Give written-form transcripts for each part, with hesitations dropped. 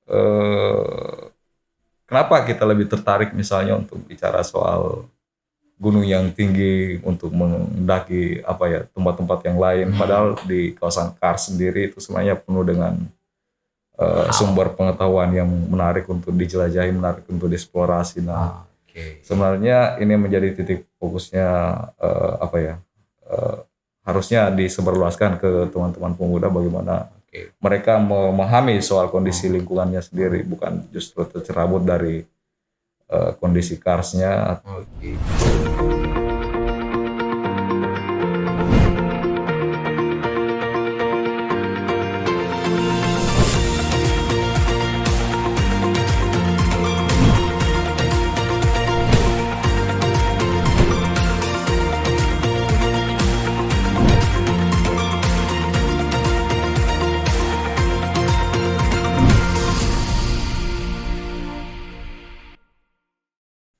eh, kenapa kita lebih tertarik misalnya untuk bicara soal gunung yang tinggi untuk mendaki tempat-tempat yang lain, padahal di kawasan Kars sendiri itu sebenarnya penuh dengan sumber pengetahuan yang menarik untuk dijelajahi, menarik untuk dieksplorasi. Nah, sebenarnya ini menjadi titik fokusnya harusnya disebarluaskan ke teman-teman pemuda bagaimana mereka memahami soal kondisi lingkungannya sendiri, bukan justru tercerabut dari kondisi Karsnya.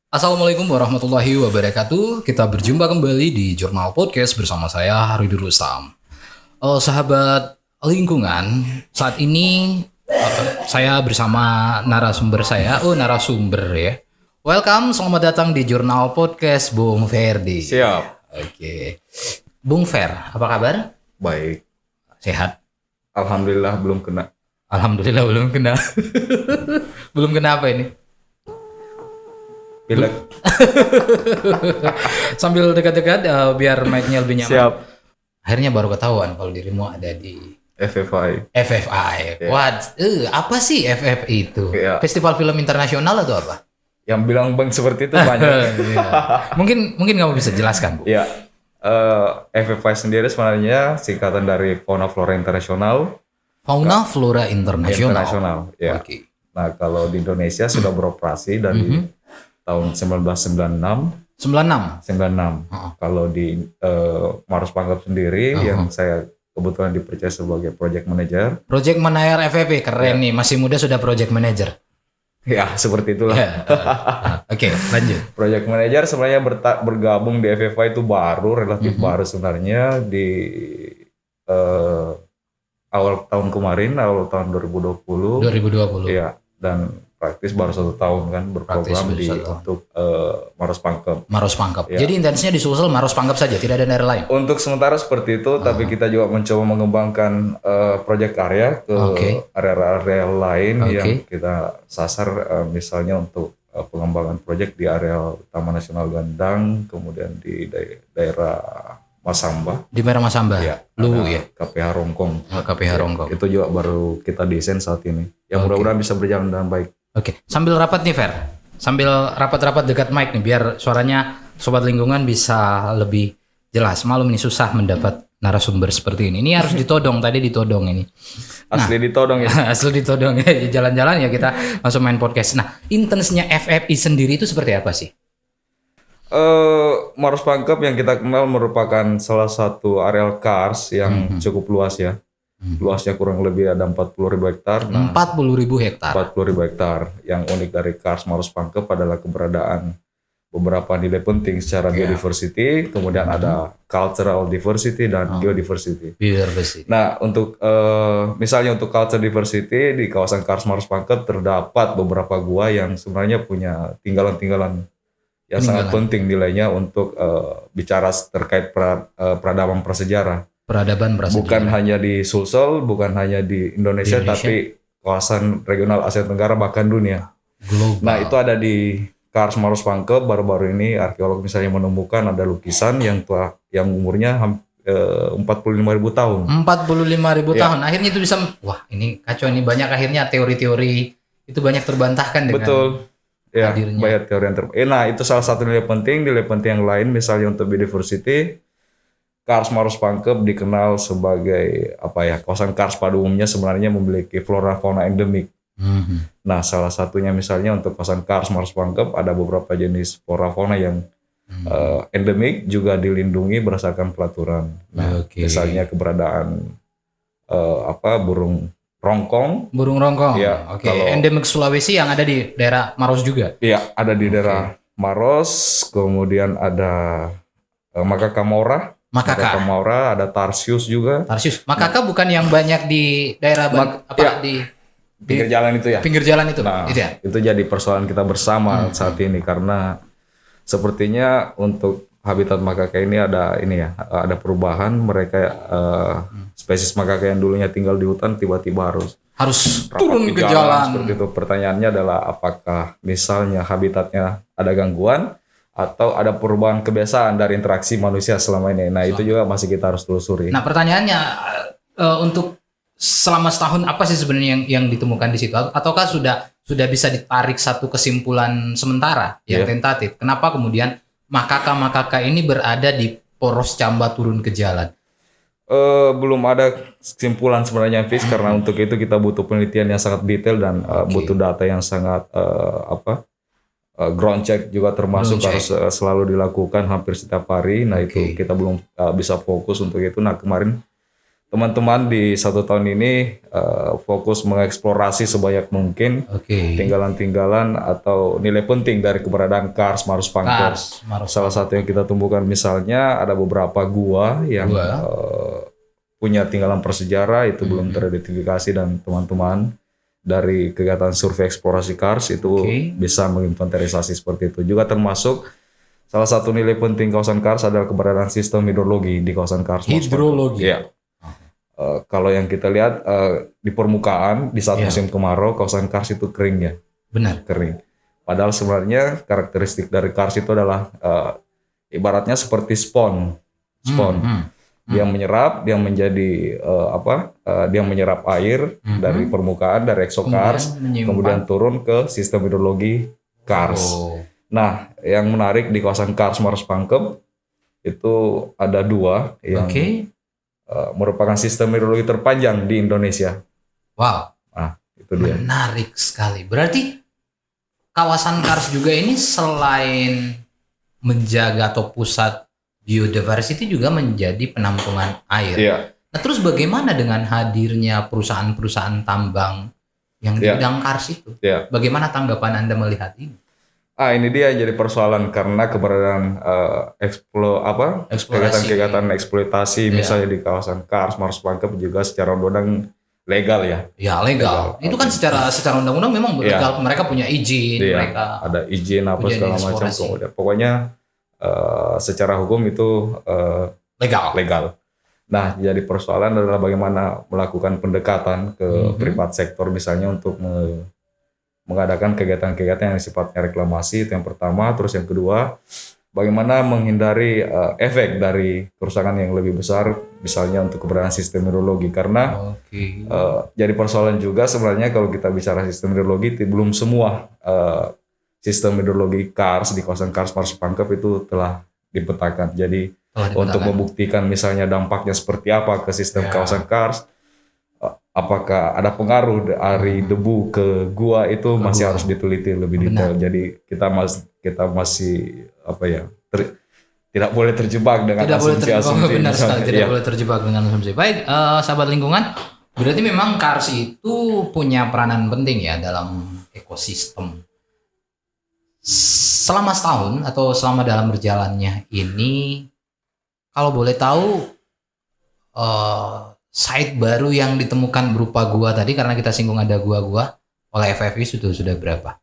Assalamualaikum warahmatullahi wabarakatuh. Kita berjumpa kembali di Jurnal Podcast bersama saya Haridur Rustam. Sahabat lingkungan, saat ini saya bersama narasumber ya. Welcome, selamat datang di Jurnal Podcast Bung Ferdi. Siap. Oke. Bung Fer, apa kabar? Baik. Sehat? Alhamdulillah belum kena. Belum kena apa ini? Pilek. Sambil dekat-dekat biar mic-nya lebih nyaman. Siap. Akhirnya baru ketahuan kalau dirimu ada di FFI. FFI. Apa sih FFI itu? Yeah. Festival Film Internasional atau apa? Yang bilang bang seperti itu banyak. Mungkin kamu bisa jelaskan, Bu. Ya. FFI sendiri sebenarnya singkatan dari Fauna Flora Internasional. Fauna Flora Internasional. Ya. Okay. Nah, kalau di Indonesia sudah beroperasi dari tahun 1996. 96. Kalau di Maros Pangkep sendiri yang saya kebetulan dipercaya sebagai project manager. Project manager FFI, keren nih, masih muda sudah project manager. Ya, seperti itulah. Oke, lanjut. Project manager sebenarnya bergabung di FFI itu relatif baru sebenarnya di awal tahun 2020. Iya, dan praktis baru 1 tahun kan berprogram untuk Maros Pangkep. Ya. Jadi intensinya di Sulsel Maros Pangkep saja, tidak ada daerah lain. Untuk sementara seperti itu, tapi kita juga mencoba mengembangkan proyek karya ke area-area lain yang kita sasar, misalnya untuk pengembangan proyek di area Taman Nasional Gandang, kemudian di daerah Masamba. Di daerah Masamba. Ya, Luwu ya. KPH Rongkong. KPH Rongkong. Itu juga baru kita desain saat ini. Yang mudah-mudahan bisa berjalan dengan baik. Oke, sambil rapat nih Fer, sambil rapat-rapat dekat mic nih biar suaranya sobat lingkungan bisa lebih jelas. Malum ini susah mendapat narasumber seperti ini. Ini harus ditodong, tadi ditodong ini. Asli ditodong ya. Asli ditodong ya. Jalan-jalan ya kita langsung main podcast. Nah, intensnya FFI sendiri itu seperti apa sih? Maros Pangkep yang kita kenal merupakan salah satu areal Kars yang cukup luas ya. Luasnya kurang lebih ada 40.000 hektar. 40.000 hektar. 40.000 hektar. Yang unik dari Kars Maros Pangkep adalah keberadaan beberapa nilai penting secara biodiversity, kemudian ada cultural diversity dan geodiversity. Nah, untuk misalnya untuk cultural diversity di kawasan Kars Maros Pangkep terdapat beberapa gua yang sebenarnya punya tinggalan-tinggalan yang sangat penting nilainya untuk bicara terkait peradaban prasejarah. Bukan hanya di Sulsel, bukan hanya di Indonesia, tapi kawasan regional Asia Tenggara bahkan dunia. Global. Nah, itu ada di Kars Maros Pangkep. Baru-baru ini arkeolog misalnya menemukan ada lukisan yang umurnya 45.000 tahun. 45.000 tahun. Akhirnya itu bisa, wah ini kacau, ini banyak akhirnya teori-teori itu banyak terbantahkan dengan. Betul. Ya, hadirnya. banyak teori yang nah, itu salah satu nilai penting yang lain misalnya untuk biodiversity. Kars Maros Pangkep dikenal sebagai kawasan Kars pada umumnya sebenarnya memiliki flora fauna endemik. Nah, salah satunya misalnya untuk kawasan Kars Maros Pangkep ada beberapa jenis flora fauna yang endemik juga dilindungi berdasarkan peraturan. Nah, misalnya keberadaan burung rongkong. Burung rongkong. Ya, endemik Sulawesi yang ada di daerah Maros juga. Iya, ada di daerah Maros, kemudian ada Makaka Maura. Makaka Maura, ada Tarsius juga. Makaka bukan yang banyak di daerah di pinggir jalan itu ya. Pinggir jalan itu. Nah, itu, ya? itu jadi persoalan kita bersama saat ini karena sepertinya untuk habitat makaka ini ada perubahan. Mereka spesies makaka yang dulunya tinggal di hutan tiba-tiba harus turun ke jalan. Seperti itu. Pertanyaannya adalah apakah misalnya habitatnya ada gangguan atau ada perubahan kebiasaan dari interaksi manusia selama ini. Nah, itu juga masih kita harus telusuri. Nah, pertanyaannya untuk selama setahun apa sih sebenarnya yang ditemukan di situ? Ataukah sudah bisa ditarik satu kesimpulan sementara yang tentatif? Kenapa kemudian makaka ini berada di poros Camba turun ke jalan? Belum ada kesimpulan sebenarnya, Fis, karena untuk itu kita butuh penelitian yang sangat detail dan butuh data yang sangat ground check juga termasuk harus selalu dilakukan hampir setiap hari. Nah, itu kita belum bisa fokus untuk itu. Nah, kemarin teman-teman di 1 tahun ini fokus mengeksplorasi sebanyak mungkin tinggalan-tinggalan atau nilai penting dari keberadaan Kars Marus Pangkep. Salah satu yang kita temukan misalnya ada beberapa gua yang punya tinggalan prasejarah itu belum teridentifikasi, dan teman-teman dari kegiatan survei eksplorasi Kars itu bisa menginventarisasi seperti itu. Juga termasuk salah satu nilai penting kawasan Kars adalah keberadaan sistem hidrologi di kawasan Kars. Hidrologi. Ya. Kalau yang kita lihat di permukaan di saat musim kemarau kawasan Kars itu kering ya. Benar. Kering. Padahal sebenarnya karakteristik dari Kars itu adalah ibaratnya seperti spon. Dia menyerap, dia menjadi dia menyerap air dari permukaan, dari eksokars, kemudian turun ke sistem hidrologi Kars. Nah, yang menarik di kawasan Kars Marus Pangkep itu ada 2 yang merupakan sistem hidrologi terpanjang di Indonesia. Wow. Nah, itu dia. Menarik sekali. Berarti kawasan Kars juga ini selain menjaga atau pusat biodiversity juga menjadi penampungan air. Iya. Nah, terus bagaimana dengan hadirnya perusahaan-perusahaan tambang yang di bidang Kars itu? Iya. Bagaimana tanggapan Anda melihat ini? Ini dia yang jadi persoalan karena keberadaan kegiatan eksploitasi misalnya di kawasan Kars Marus Pangkep juga secara undang-undang legal ya. Ya, legal. Itu kan secara undang-undang memang legal. Mereka punya izin, mereka ada izin apa segala macam. Kemudian pokoknya secara hukum itu legal. Nah, jadi persoalan adalah bagaimana melakukan pendekatan ke privat sektor misalnya untuk mengadakan kegiatan-kegiatan yang sifatnya reklamasi, itu yang pertama. Terus yang kedua, bagaimana menghindari efek dari kerusakan yang lebih besar, misalnya untuk keberadaan sistem hidrologi. Karena jadi persoalan juga sebenarnya kalau kita bicara sistem hidrologi, belum semua sistem hidrologi Kars di kawasan Kars Marus Pangkep itu telah dipetakan. Jadi untuk membuktikan misalnya dampaknya seperti apa ke sistem kawasan Kars, apakah ada pengaruh dari debu ke gua itu masih harus diteliti lebih detail. Jadi kita masih tidak boleh terjebak dengan asumsi-asumsi. Benar sekali, tidak boleh terjebak dengan asumsi. Baik, sahabat lingkungan, berarti memang Kars itu punya peranan penting ya dalam ekosistem. Selama setahun atau selama dalam berjalannya ini, kalau boleh tahu site baru yang ditemukan berupa gua tadi, karena kita singgung ada gua-gua oleh FFI sudah berapa?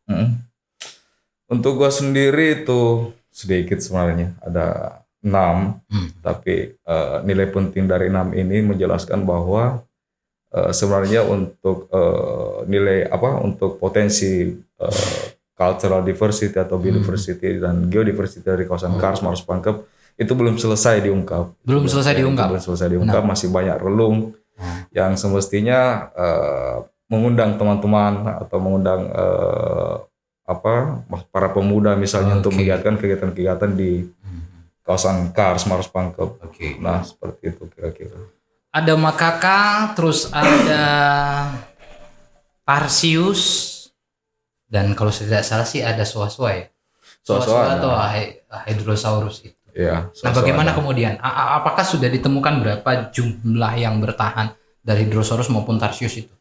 Untuk gua sendiri itu sedikit sebenarnya, ada 6. Tapi nilai penting dari 6 ini menjelaskan bahwa sebenarnya untuk untuk potensi cultural diversity atau biodiversity dan geodiversity dari kawasan Kars Marus Pangkep itu belum selesai diungkap. Belum selesai diungkap, masih banyak relung yang semestinya mengundang teman-teman atau mengundang para pemuda misalnya untuk menggiatkan kegiatan-kegiatan di kawasan Kars Marus Pangkep. Nah, seperti itu kira-kira. Ada makaka, terus ada Tarsius, dan kalau tidak salah sih ada soa-soa ya. Soa-soa atau Hydrosaurus itu. Ya, nah, bagaimana kemudian? Apakah sudah ditemukan berapa jumlah yang bertahan dari Hydrosaurus maupun Tarsius itu?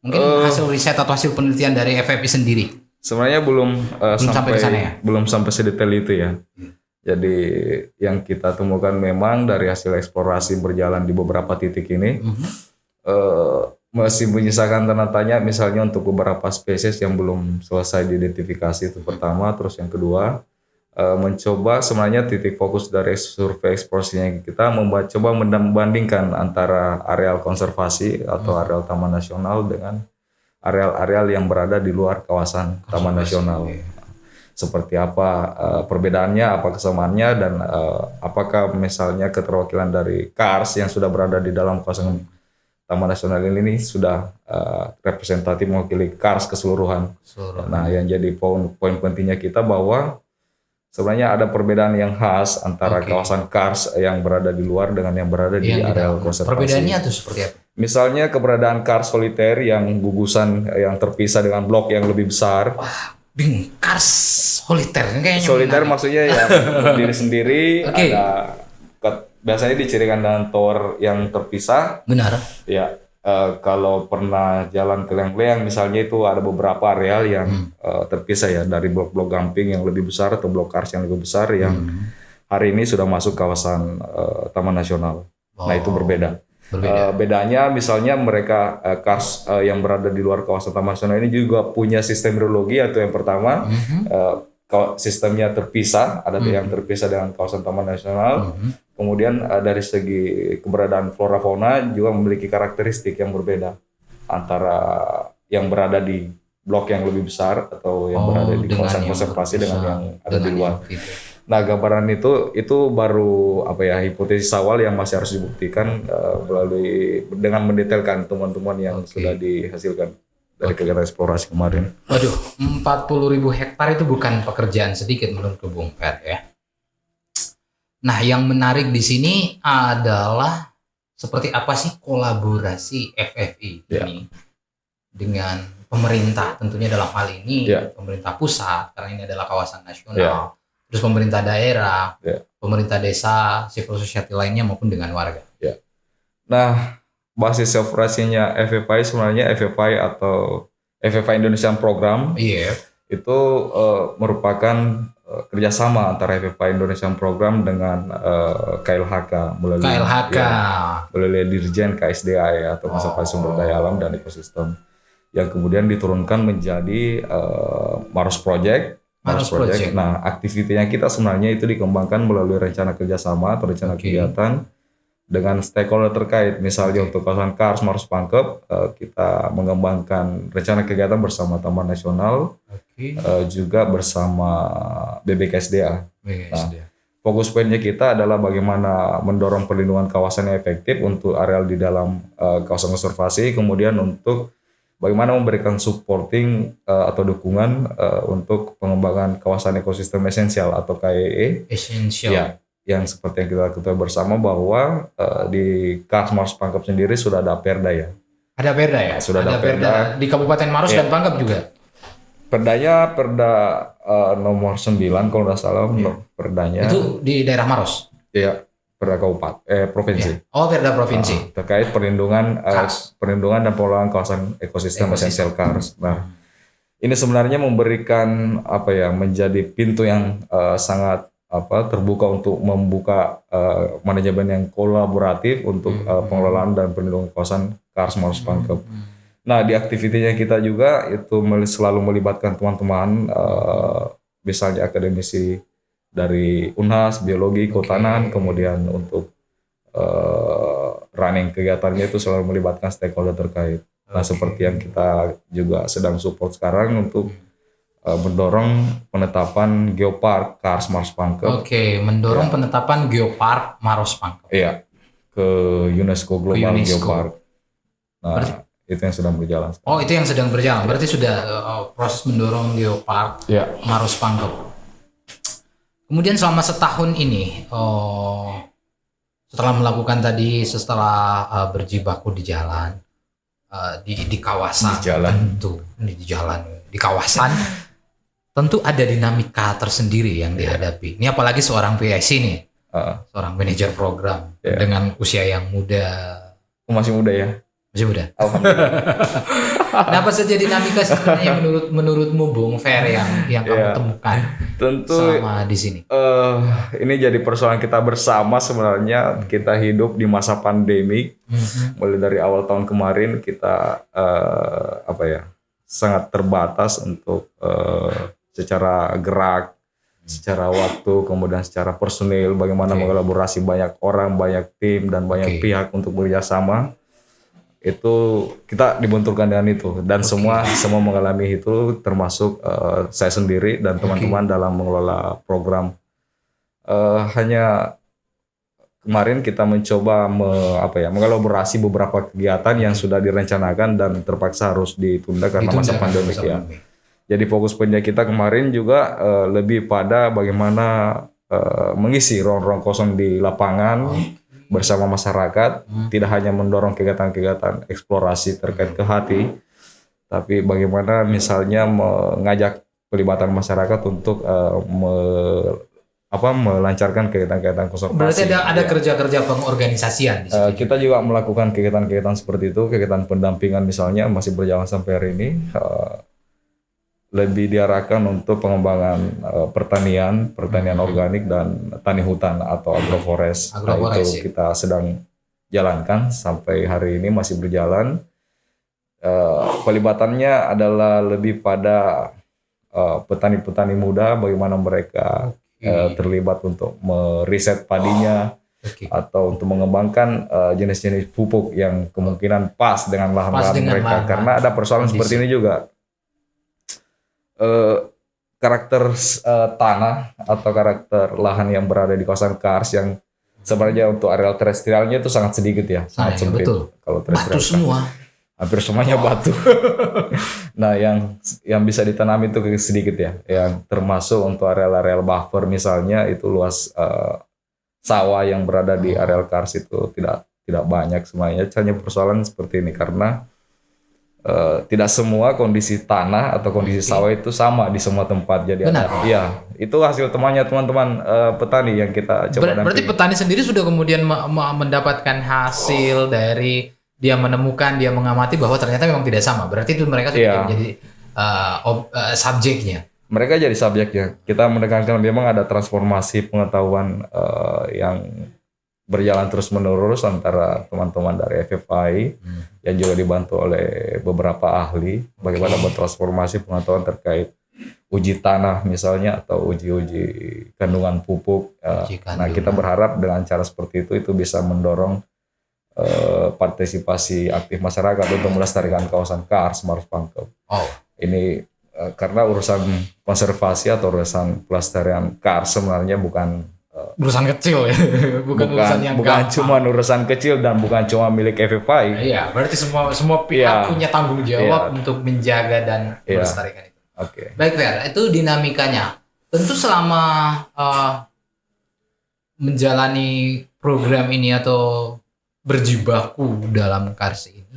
Mungkin hasil riset atau hasil penelitian dari FFI sendiri? Sebenarnya belum sampai sana ya? Belum sampai sedetail itu ya. Jadi yang kita temukan memang dari hasil eksplorasi berjalan di beberapa titik ini, masih menyisakan tanda tanya misalnya untuk beberapa spesies yang belum selesai diidentifikasi itu pertama. Terus yang kedua, mencoba sebenarnya titik fokus dari survei eksplorasinya kita coba membandingkan antara areal konservasi atau areal taman nasional dengan areal-areal yang berada di luar kawasan taman nasional. Seperti apa perbedaannya, apa kesamaannya, dan apakah misalnya keterwakilan dari KARS yang sudah berada di dalam kawasan Taman Nasional ini sudah representatif mewakili KARS keseluruhan. Nah, yang jadi poin pentingnya kita bahwa sebenarnya ada perbedaan yang khas antara kawasan KARS yang berada di luar dengan yang berada di areal konservasi. Perbedaannya itu seperti apa? Misalnya keberadaan KARS soliter yang gugusan yang terpisah dengan blok yang lebih besar. Wah, KARS soliter kayaknya. Soliter maksudnya ya berdiri sendiri. Ada biasanya dicirikan dengan tower yang terpisah. Benar. Ya. Kalau pernah jalan ke Leang-Leang misalnya itu ada beberapa areal yang terpisah ya dari blok-blok gamping yang lebih besar atau blok KARS yang lebih besar yang hari ini sudah masuk kawasan Taman Nasional. Nah itu berbeda. Bedanya misalnya mereka KARS yang berada di luar kawasan Taman Nasional ini juga punya sistem hidrologi, atau yang pertama sistemnya terpisah, ada yang terpisah dengan kawasan Taman Nasional. Kemudian dari segi keberadaan flora fauna juga memiliki karakteristik yang berbeda antara yang berada di blok yang lebih besar atau yang berada di kawasan konservasi dengan yang ada di luar. Nah, gambaran itu baru hipotesis awal yang masih harus dibuktikan dengan mendetailkan temuan-temuan yang sudah dihasilkan dari kegiatan eksplorasi kemarin. Waduh, 40.000 hektar itu bukan pekerjaan sedikit menurut Bung Per ya. Nah, yang menarik di sini adalah seperti apa sih kolaborasi FFI ini dengan pemerintah, tentunya dalam hal ini pemerintah pusat karena ini adalah kawasan nasional. Terus pemerintah daerah, pemerintah desa, civil society lainnya maupun dengan warga. Nah, basis operasinya FFI sebenarnya FFI atau FFI Indonesian Program itu merupakan kerjasama antara FFI Indonesian Program dengan KLHK melalui Dirjen KSDA atau Konservasi Sumber Daya Alam dan Ekosistem, yang kemudian diturunkan menjadi Maros Project. Nah, aktivitinya kita sebenarnya itu dikembangkan melalui rencana kerjasama atau rencana kegiatan dengan stakeholder terkait. Misalnya untuk kawasan KARS Maros Pangkep, kita mengembangkan rencana kegiatan bersama Taman Nasional, juga bersama BBKSDA. Nah, fokus poinnya kita adalah bagaimana mendorong perlindungan kawasan yang efektif untuk areal di dalam kawasan konservasi, kemudian untuk bagaimana memberikan supporting atau dukungan untuk pengembangan kawasan ekosistem esensial atau KEE. Ya, yang seperti yang kita ketahui bersama bahwa di KARS Maros Pangkep sendiri sudah ada perda ya. Ada perda ya? Sudah ada perda. Di Kabupaten Maros dan Pangkep juga? Perdanya perda nomor 9 kalau nggak salah. Perdanya. Itu di daerah Maros? Iya. Perda kabupaten provinsi. Oh, perda provinsi. Terkait perlindungan dan pengelolaan kawasan ekosistem esensial KARS. Nah, ini sebenarnya memberikan menjadi pintu yang sangat terbuka untuk membuka manajemen yang kolaboratif untuk pengelolaan dan perlindungan kawasan KARS Maros Pangkep. Nah, di aktivitinya kita juga itu selalu melibatkan teman-teman misalnya akademisi dari Unhas, biologi, kehutanan, kemudian untuk running kegiatannya itu selalu melibatkan stakeholder terkait. Nah, seperti yang kita juga sedang support sekarang untuk mendorong penetapan Geopark KARS Maros Pangkep. Mendorong penetapan Geopark Maros Pangkep. Iya, ke UNESCO Global Geopark. Nah, itu yang sedang berjalan. Oh, itu yang sedang berjalan. Berarti sudah proses mendorong Geopark Maros Pangkep. Kemudian selama setahun ini, setelah melakukan tadi, setelah berjibaku di jalan, di kawasan, di kawasan, tentu ada dinamika tersendiri yang dihadapi. Ini apalagi seorang PIC nih, seorang manajer program dengan usia yang muda. Masih muda ya? Masih muda. Alhamdulillah. Nah, apa saja dinamika sebenarnya menurutmu Bung Fer yang kamu temukan tentu selama di sini? Ini jadi persoalan kita bersama sebenarnya. Kita hidup di masa pandemi. Mulai dari awal tahun kemarin kita sangat terbatas untuk secara gerak, secara waktu, kemudian secara personil, bagaimana mengelaborasi banyak orang, banyak tim, dan banyak pihak untuk bekerjasama. Itu kita dibenturkan dengan itu, dan semua mengalami itu, termasuk saya sendiri dan teman-teman dalam mengelola program. Hanya kemarin kita mencoba mengelaborasi beberapa kegiatan yang sudah direncanakan dan terpaksa harus ditunda karena masa pandemi ya. Jadi fokus kerja kita kemarin juga lebih pada bagaimana mengisi ruang-ruang kosong di lapangan bersama masyarakat, tidak hanya mendorong kegiatan-kegiatan eksplorasi terkait ke hati, tapi bagaimana misalnya mengajak pelibatan masyarakat untuk melancarkan kegiatan-kegiatan konservasi. Berarti ada kerja-kerja pengorganisasian di situ. Kita juga melakukan kegiatan-kegiatan seperti itu, kegiatan pendampingan misalnya masih berjalan sampai hari ini. Lebih diarahkan untuk pengembangan pertanian organik dan tani hutan atau agroforest. Itu kita sedang jalankan sampai hari ini masih berjalan. Pelibatannya adalah lebih pada petani-petani muda, bagaimana mereka terlibat untuk meriset padinya atau untuk mengembangkan jenis-jenis pupuk yang kemungkinan pas dengan lahan-lahan mereka. Karena ada persoalan seperti ini juga. Karakter tanah atau karakter lahan yang berada di kawasan kars yang sebenarnya untuk areal terestrialnya itu sangat sedikit ya, sangat sempit. Kalau terestrial batu semua, hampir semuanya batu. Nah, yang bisa ditanam itu sedikit ya, yang termasuk untuk areal-areal buffer misalnya itu luas sawah yang berada di areal kars itu tidak banyak semuanya. Hanya persoalan seperti ini karena tidak semua kondisi tanah atau kondisi sawah itu sama di semua tempat. Jadi itu hasil temannya teman-teman petani yang kita coba. Berarti petani sendiri sudah kemudian mendapatkan hasil dari dia menemukan, dia mengamati bahwa ternyata memang tidak sama. Berarti itu mereka sudah menjadi subjeknya. Mereka jadi subjeknya. Kita menekankan memang ada transformasi pengetahuan yang berjalan terus-menerus antara teman-teman dari FFI yang juga dibantu oleh beberapa ahli bagaimana bertransformasi pengetahuan terkait uji tanah misalnya atau uji kandungan pupuk. Nah, kita berharap dengan cara seperti itu bisa mendorong partisipasi aktif masyarakat untuk melestarikan kawasan kars Maros Pangkep. Ini karena urusan konservasi atau urusan pelestarian kars sebenarnya bukan urusan kecil ya, bukan urusan yang bukan cuma urusan kecil dan bukan cuma milik FFI. Iya, berarti semua pihak punya tanggung jawab untuk menjaga dan melestarikan itu. Baik Fer, itu dinamikanya. Tentu selama menjalani program ini atau berjibaku dalam kars ini,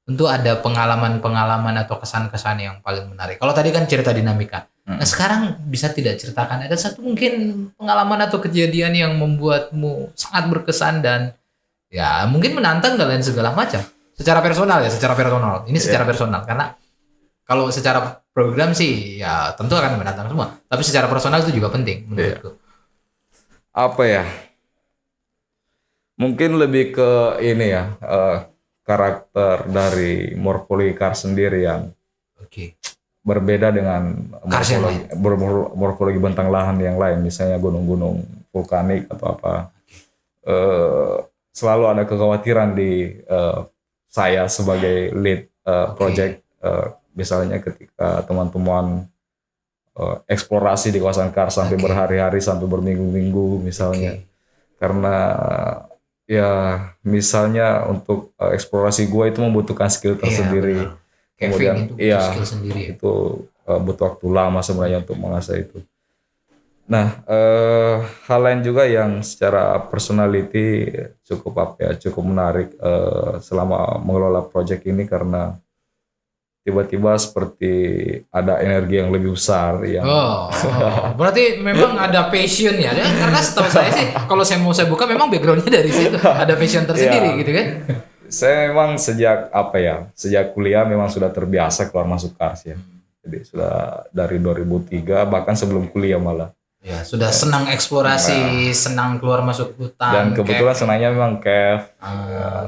tentu ada pengalaman-pengalaman atau kesan-kesan yang paling menarik. Kalau tadi kan cerita dinamika. Nah, sekarang bisa tidak ceritakan ada satu mungkin pengalaman atau kejadian yang membuatmu sangat berkesan dan ya mungkin menantang dan lain segala macam. Secara personal. Ini secara personal karena kalau secara program sih ya tentu akan menantang semua. Tapi secara personal itu juga penting menurutku. Apa ya? Mungkin lebih ke ini ya, karakter dari morfologi kars sendiri yang berbeda dengan morfologi bentang lahan yang lain, misalnya gunung-gunung vulkanik atau apa. Selalu ada kekhawatiran di saya sebagai lead project, misalnya ketika teman-teman eksplorasi di kawasan kars sampai berhari-hari, sampai berminggu-minggu misalnya. Karena ya misalnya untuk eksplorasi gua itu membutuhkan skill tersendiri. Kemudian itu butuh waktu lama sebenarnya untuk mengasah itu. Nah, hal lain juga yang secara personality cukup menarik selama mengelola project ini karena tiba-tiba seperti ada energi yang lebih besar yang berarti memang ada passion ya. Karena setahu saya sih kalau saya buka memang backgroundnya dari situ ada passion tersendiri gitu kan. Saya memang sejak kuliah memang sudah terbiasa keluar masuk Kars ya. Jadi sudah dari 2003 bahkan sebelum kuliah malah. Ya, sudah senang eksplorasi, senang keluar masuk hutan. Dan kebetulan senangnya memang cave.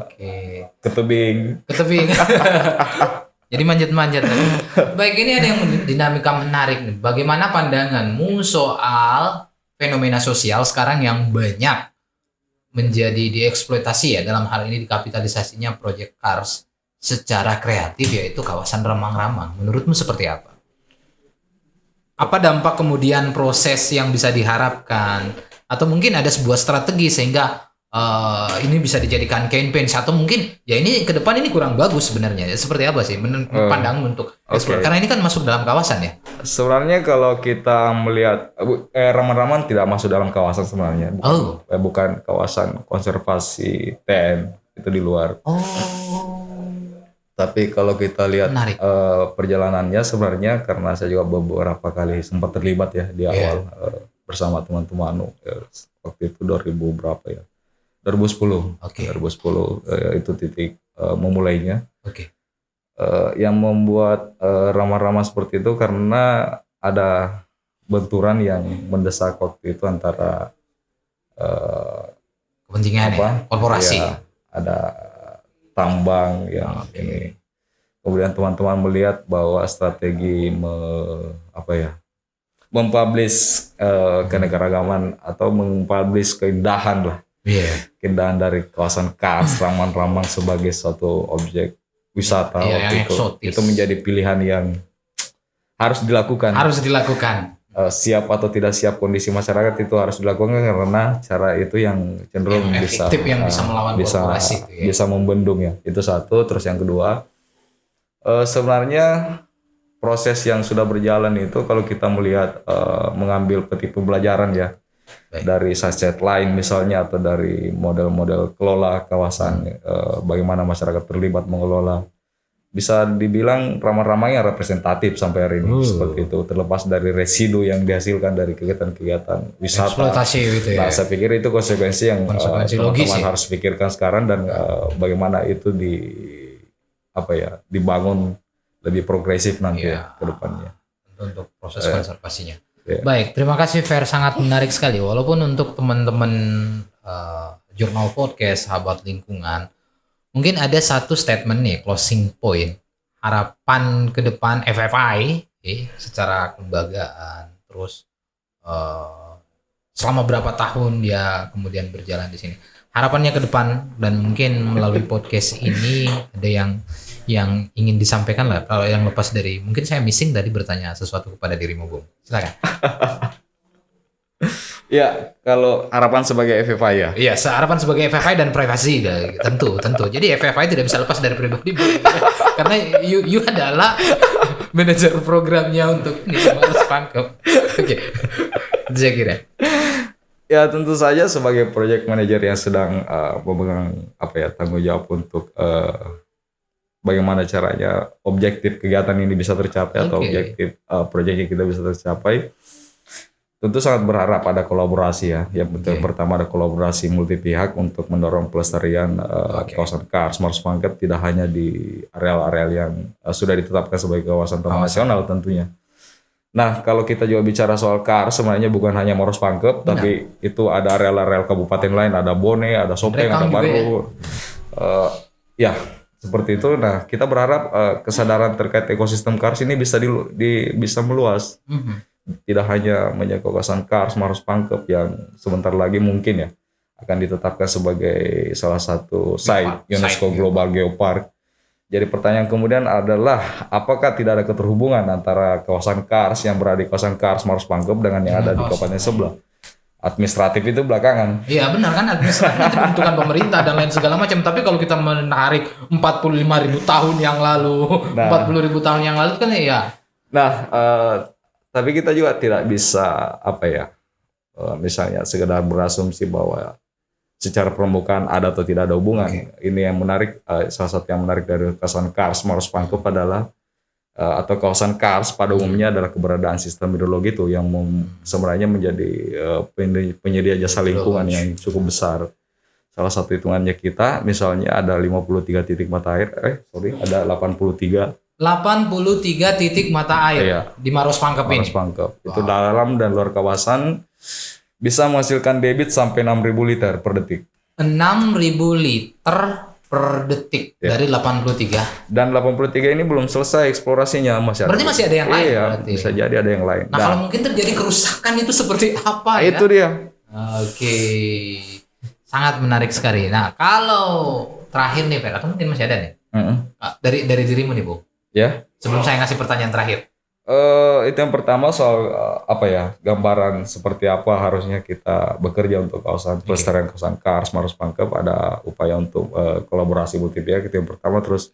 Oke. Ke tebing. Jadi manjat-manjat. Baik, ini ada yang dinamika menarik nih. Bagaimana pandanganmu soal fenomena sosial sekarang yang banyak menjadi dieksploitasi ya, dalam hal ini dikapitalisasinya Project Kars secara kreatif, yaitu kawasan Ramang-Ramang. Menurutmu seperti apa? Apa dampak kemudian proses yang bisa diharapkan? Atau mungkin ada sebuah strategi sehingga ini bisa dijadikan campaign, atau mungkin ya ini ke depan ini kurang bagus sebenarnya. Seperti apa sih pandangan untuk eksplor? Karena ini kan masuk dalam kawasan ya. Sebenarnya kalau kita melihat Ramang-Ramang tidak masuk dalam kawasan sebenarnya. Bukan kawasan konservasi TN, itu di luar. Tapi kalau kita lihat perjalanannya sebenarnya, karena saya juga beberapa kali sempat terlibat ya di awal bersama teman-teman waktu itu 2000 berapa ya? 2010. 2010 itu titik memulainya. Yang membuat Ramang-Ramang seperti itu karena ada benturan yang mendesak waktu itu antara kepentingan korporasi. Ya, ada tambang yang ini. Kemudian teman-teman melihat bahwa strategi mempublish keanekaragaman atau mempublish keindahan lah. Keindahan dari kawasan Kars, Ramang-Ramang sebagai suatu objek wisata waktu itu menjadi pilihan yang harus dilakukan. Siap atau tidak siap kondisi masyarakat itu harus dilakukan, karena cara itu yang cenderung bisa melawan korporasi bisa membendung ya. Itu satu. Terus yang kedua, sebenarnya proses yang sudah berjalan itu kalau kita melihat mengambil petik pembelajaran ya. Dari sunset line misalnya, atau dari model-model kelola kawasan, bagaimana masyarakat terlibat mengelola, bisa dibilang Ramang-Ramang yang representatif sampai hari ini seperti itu, terlepas dari residu yang dihasilkan dari kegiatan-kegiatan wisata. Eksploitasi gitu ya. Nah, saya pikir itu konsekuensi yang teman-teman harus pikirkan sekarang, dan bagaimana itu dibangun lebih progresif nanti ke depannya. Untuk proses konservasinya. Baik, terima kasih Fer, sangat menarik sekali. Walaupun untuk teman-teman jurnal podcast, sahabat lingkungan, mungkin ada satu statement nih, closing point, harapan ke depan FFI secara kelembagaan, terus selama berapa tahun dia kemudian berjalan di sini. Harapannya ke depan, dan mungkin melalui podcast ini ada yang ingin disampaikan lah. Kalau yang lepas dari, mungkin saya missing tadi bertanya sesuatu kepada dirimu, Bung. Silakan. Ya, kalau harapan sebagai FFI ya. Iya, harapan sebagai FFI dan privasi, tentu. Jadi FFI tidak bisa lepas dari pribadi, karena you adalah manajer programnya untuk Marus Pangkep. Oke, itu saya kira. Ya, tentu saja sebagai project manager yang sedang memegang tanggung jawab untuk bagaimana caranya objektif kegiatan ini bisa tercapai, atau objektif proyek yang kita bisa tercapai. Tentu sangat berharap ada kolaborasi ya. Yang pertama ada kolaborasi multi pihak untuk mendorong pelestarian kawasan Kars Marus Pangkep, tidak hanya di areal-areal yang sudah ditetapkan sebagai kawasan taman nasional tentunya. Nah, kalau kita juga bicara soal Kars, sebenarnya bukan hanya Marus Pangkep, tapi itu ada areal-areal kabupaten lain, ada Bone, ada Sopeng, ada Baru. Ya, seperti itu. Nah, kita berharap kesadaran terkait ekosistem Kars ini bisa meluas. Tidak hanya menjaga kawasan Kars Marus Pangkep yang sebentar lagi mungkin ya akan ditetapkan sebagai salah satu site UNESCO Global Geopark. Jadi pertanyaan kemudian adalah, apakah tidak ada keterhubungan antara kawasan Kars yang berada di kawasan Kars Marus Pangkep dengan yang ada di kabupaten sebelah? Administratif itu belakangan. Iya benar kan, administratif itu bentukan pemerintah dan lain segala macam. Tapi kalau kita menarik 45.000 tahun yang lalu, 40.000 tahun yang lalu kan ya. Nah, tapi kita juga tidak bisa misalnya sekedar berasumsi bahwa secara permukaan ada atau tidak ada hubungan. Ini yang menarik, salah satu yang menarik dari kawasan Kars Marus Pangkep adalah atau kawasan Kars pada umumnya adalah keberadaan sistem hidrologi itu yang sebenarnya menjadi penyedia jasa lingkungan yang cukup besar. salah satu hitungannya kita, misalnya ada 53 titik mata air, ada 83 titik mata air di Maros Pangkep ini. Maros Pangkep. Itu dalam dan luar kawasan bisa menghasilkan debit sampai 6.000 liter per detik. 6.000 liter per detik dari 83. Dan 83 ini belum selesai eksplorasinya, masih ada. Berarti masih ada yang lain berarti. Bisa jadi ada yang lain. Nah, kalau mungkin terjadi kerusakan itu seperti apa ya? Itu dia. Oke. Sangat menarik sekali. Nah, kalau terakhir nih, Fer, atau mungkin masih ada nih? Dari dirimu nih, Bu. Ya. Sebelum saya ngasih pertanyaan terakhir. Itu yang pertama soal gambaran seperti apa harusnya kita bekerja untuk kawasan pelestarian kawasan Kars Maros Pangkep. Ada upaya untuk kolaborasi multi pihak, itu yang pertama. Terus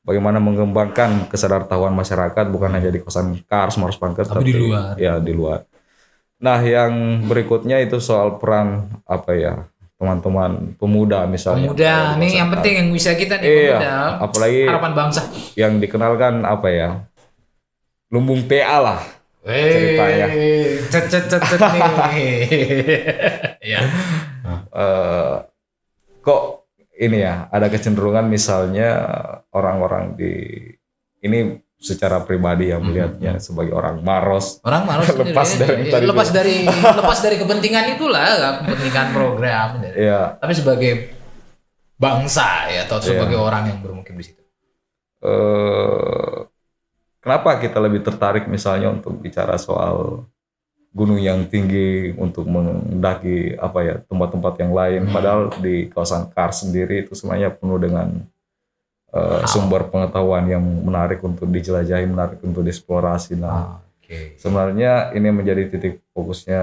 bagaimana mengembangkan kesadaran masyarakat bukan hanya di kawasan Kars Maros Pangkep tapi di luar. Ya, di luar. Nah, yang berikutnya itu soal peran teman-teman pemuda misalnya. Pemuda nih yang penting yang bisa kita nih pemuda. Apalagi harapan bangsa. Yang dikenalkan lumbung PA lah ceritanya. Cet nih. Ya. Kok ini ya ada kecenderungan misalnya orang-orang ini secara pribadi yang melihatnya sebagai orang Maros lepas dari kepentingan itulah, kepentingan program tapi sebagai bangsa ya atau sebagai orang yang bermukim di situ. Kenapa kita lebih tertarik misalnya untuk bicara soal gunung yang tinggi untuk mendaki tempat-tempat yang lain, padahal di kawasan Kars sendiri itu sebenarnya penuh dengan sumber pengetahuan yang menarik untuk dijelajahi, menarik untuk dieksplorasi. Nah, sebenarnya ini menjadi titik fokusnya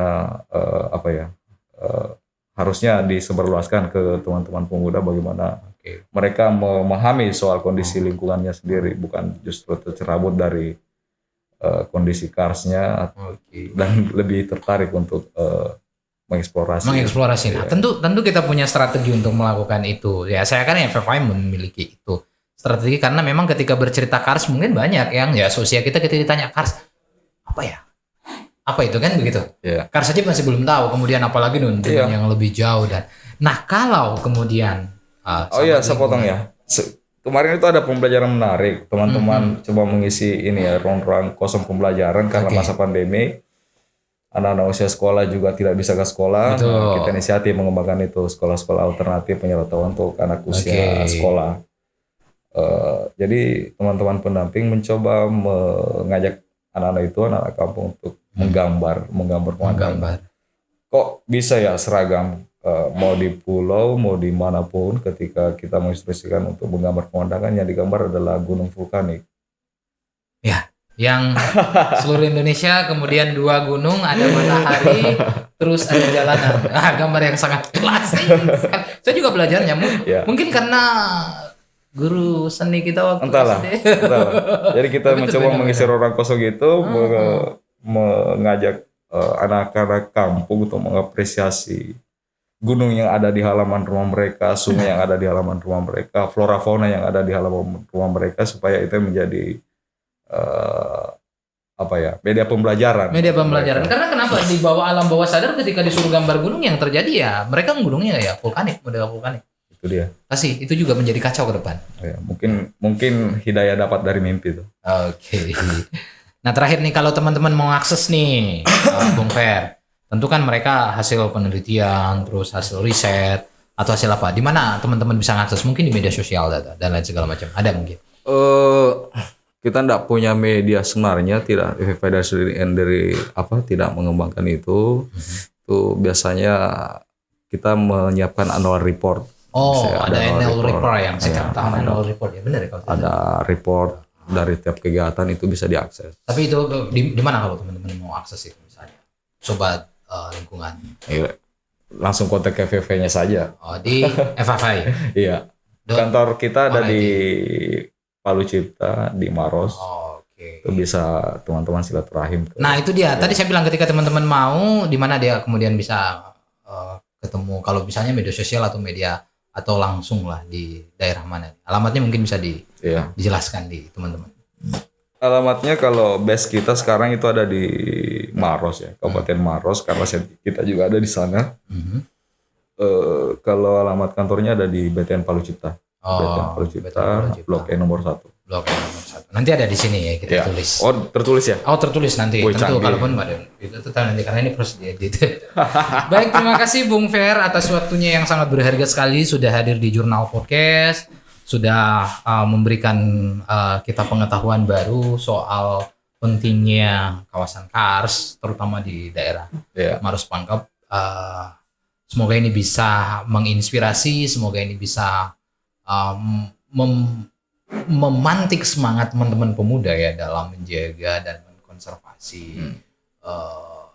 harusnya disebarluaskan ke teman-teman pemuda bagaimana mereka memahami soal kondisi lingkungannya sendiri, bukan justru tercerabut dari kondisi Karsnya dan lebih tertarik untuk mengeksplorasi. Nah, tentu kita punya strategi untuk melakukan itu. Ya, saya kan FFI memiliki itu strategi karena memang ketika bercerita Kars mungkin banyak yang sosial kita ketika ditanya Kars apa itu kan begitu. Kars saja masih belum tahu, kemudian apalagi yang lebih jauh. Dan nah, kalau kemudian saya potong ya. Kemarin itu ada pembelajaran menarik, teman-teman coba mengisi ruang-ruang kosong pembelajaran karena masa pandemi. Anak-anak usia sekolah juga tidak bisa ke sekolah. Kita inisiatif mengembangkan itu sekolah-sekolah alternatif penyertaan untuk anak usia sekolah. Jadi teman-teman pendamping mencoba mengajak anak-anak itu, anak kampung untuk menggambar pemandangan. Kok bisa ya seragam, mau di pulau, mau di manapun, ketika kita menginstruksikan untuk menggambar pemandangan, yang digambar adalah gunung vulkanik. Ya, yang seluruh Indonesia, kemudian 2 gunung, ada matahari, terus ada jalanan. Gambar yang sangat klasik. Saya juga belajarnya, mungkin karena guru seni kita waktu entahlah. Jadi kita mencoba mengisi ruang kosong itu, mengajak anak-anak kampung untuk mengapresiasi gunung yang ada di halaman rumah mereka, sungai yang ada di halaman rumah mereka, flora fauna yang ada di halaman rumah mereka, supaya itu menjadi media pembelajaran. Karena kenapa di bawah alam bawah sadar ketika disuruh gambar gunung yang terjadi gunungnya model vulkanik. Itu dia. Pasti itu juga menjadi kacau ke depan. Mungkin hidayah dapat dari mimpi itu. Nah, terakhir nih, kalau teman-teman mau akses nih Bung Fer, tentu kan mereka hasil penelitian, terus hasil riset atau hasil apa? Di mana teman-teman bisa mengakses? Mungkin di media sosial dan lain segala macam. Ada mungkin? Kita tidak punya media sebenarnya, tidak dari tidak mengembangkan itu. Itu biasanya kita menyiapkan annual report. Ada annual report yang setiap tahun annual report ya, benar ya? Ada report dari tiap kegiatan, itu bisa diakses. Tapi itu di mana kalau teman-teman mau akses itu misalnya? Sobat lingkungan. Langsung kontak ke FFI-nya saja. Di FFI. Iya. Kantor kita ada di Palu Cipta di Maros. Itu bisa teman-teman silaturahim. Nah, itu dia. Tadi saya bilang ketika teman-teman mau, di mana dia kemudian bisa ketemu, kalau misalnya media sosial atau media atau langsung lah di daerah mana? Alamatnya mungkin bisa dijelaskan di teman-teman. Alamatnya kalau base kita sekarang itu ada di Maros ya, Kabupaten Maros, karena kita juga ada di sana. Kalau alamat kantornya ada di BTN Palu Cipta. BTN Palu Cipta, Blok E nomor 1. Blok E nomor 1. Nanti ada di sini ya kita tulis. Oh, tertulis ya? Oh, tertulis nanti. Tentu kalaupun itu nanti karena ini proses diedit. Baik, terima kasih Bung Fer atas waktunya yang sangat berharga sekali sudah hadir di Jurnal Podcast, sudah memberikan kita pengetahuan baru soal pentingnya kawasan Kars terutama di daerah Maros Pangkep. Semoga ini bisa menginspirasi, semoga ini bisa memantik semangat teman-teman pemuda ya dalam menjaga dan mengkonservasi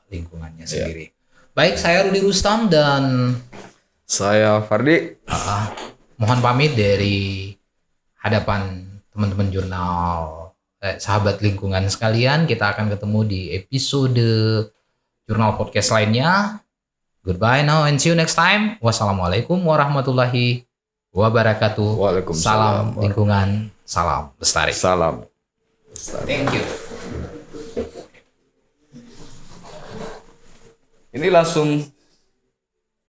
lingkungannya sendiri. Baik, saya Rudi Rustam dan saya Fardi. Mohon pamit dari hadapan teman-teman jurnal sahabat lingkungan sekalian. Kita akan ketemu di episode Jurnal Podcast lainnya. Goodbye now and see you next time. Wassalamualaikum warahmatullahi wabarakatuh. Waalaikumsalam. Salam lingkungan, salam lestari. Salam lestari. Thank you. Ini langsung